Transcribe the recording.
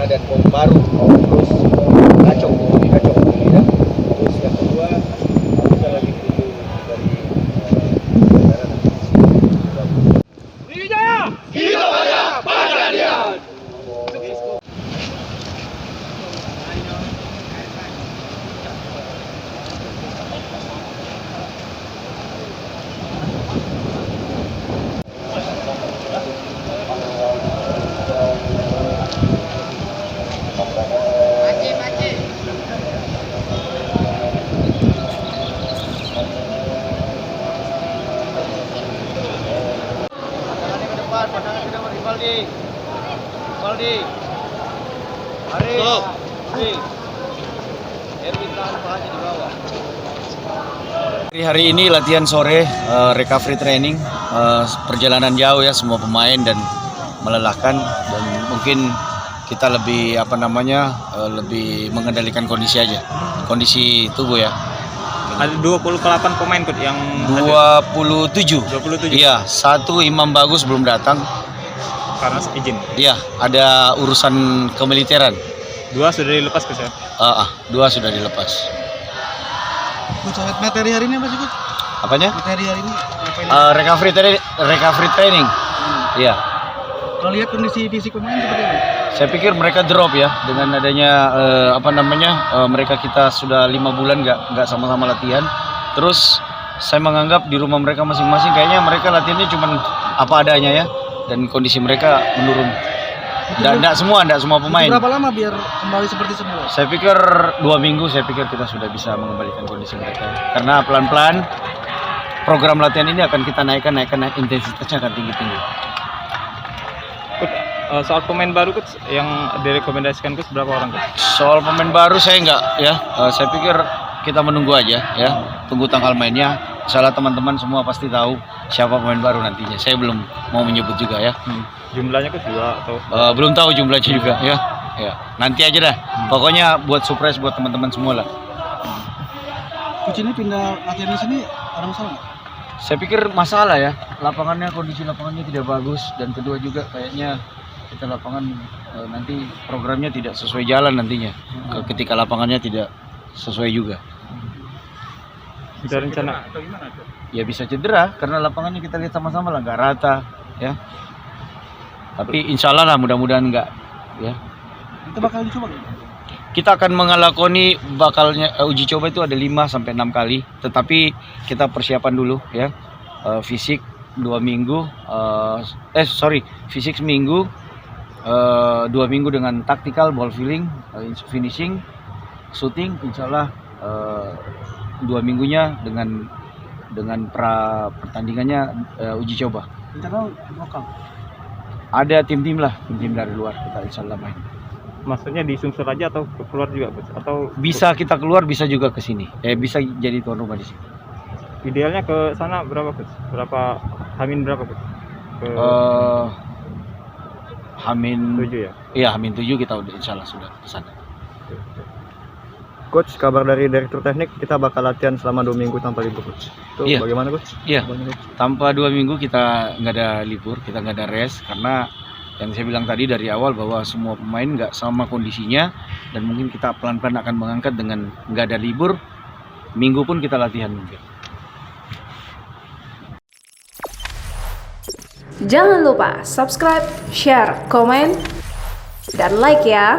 dan bom baru, terus kacau ya. Terus yang kedua kita lagi tunggu dari negara kita banyak pertanian. Pandangan ke depan, Rivaldi, Arif, Erwin tahan pahanya di bawah. Hari ini latihan sore, recovery training, perjalanan jauh ya semua pemain dan melelahkan, dan mungkin kita lebih lebih mengendalikan kondisi aja, kondisi tubuh ya. Ada 28 pemain Coach yang 27. Iya, satu Imam Bagus belum datang karena izin. Iya, ada urusan kemiliteran. 2 sudah dilepas Coach ya? 2 sudah dilepas. Coach, materi hari ini apa sih Coach? Apanya? Materi hari ini recovery training. Iya. Kalau lihat kondisi fisik pemain seperti apa? Saya pikir mereka drop ya dengan adanya mereka kita sudah 5 bulan nggak sama-sama latihan. Terus saya menganggap di rumah mereka masing-masing kayaknya mereka latihannya cuma apa adanya ya, dan kondisi mereka menurun. Enggak semua pemain. Berapa lama biar kembali seperti semula? Saya pikir 2 minggu, saya pikir kita sudah bisa mengembalikan kondisi mereka. Karena pelan-pelan program latihan ini akan kita naikkan intensitasnya akan tinggi-tinggi. Soal pemain baru Coach yang direkomendasikan Coach berapa orang Coach? Soal pemain baru saya enggak ya, saya pikir kita menunggu aja ya, tunggu tanggal mainnya. Insyaallah teman-teman semua pasti tahu siapa pemain baru nantinya. Saya belum mau menyebut juga ya. Jumlahnya Coach 2 atau? Belum tahu jumlahnya juga ya. Nanti aja dah. Pokoknya buat surprise buat teman-teman semua lah. Coach, ini pindah latihan di sini ada masalah nggak? Saya pikir masalah ya, kondisi lapangannya tidak bagus, dan kedua juga kayaknya kita lapangan nanti programnya tidak sesuai jalan nantinya, ketika lapangannya tidak sesuai juga. Ada rencana? Ya bisa cedera karena lapangannya kita lihat sama-sama lah nggak rata ya. Tapi insya Allah lah, mudah-mudahan enggak ya. Kita bakal dicoba nggak? Kita akan mengalakoni uji coba itu ada 5 sampai 6 kali, tetapi kita persiapan dulu ya. Fisik 2 minggu, fisik seminggu, 2 minggu dengan taktikal, ball filling, finishing, shooting, insyaallah 2 minggunya dengan pertandingannya uji coba. Rencana lokal? Ada tim dari luar kita insyaallah main. Maksudnya di Sumsel aja atau keluar juga Coach? Atau Bisa kita keluar, bisa juga ke sini. Bisa jadi tuan rumah di sini. Idealnya ke sana berapa Coach? Hamin berapa Coach? Hamin 7 ya? Iya, Hamin 7 kita udah insyaallah sudah ke sana. Coach, kabar dari Direktur Teknik, kita bakal latihan selama 2 minggu tanpa libur Coach. Itu Iya. bagaimana Coach? Iya, tanpa 2 minggu kita nggak ada libur, kita nggak ada rest, karena yang saya bilang tadi dari awal bahwa semua pemain nggak sama kondisinya, dan mungkin kita pelan-pelan akan mengangkat dengan nggak ada libur, minggu pun kita latihan mungkin. Jangan lupa subscribe, share, komen, dan like ya.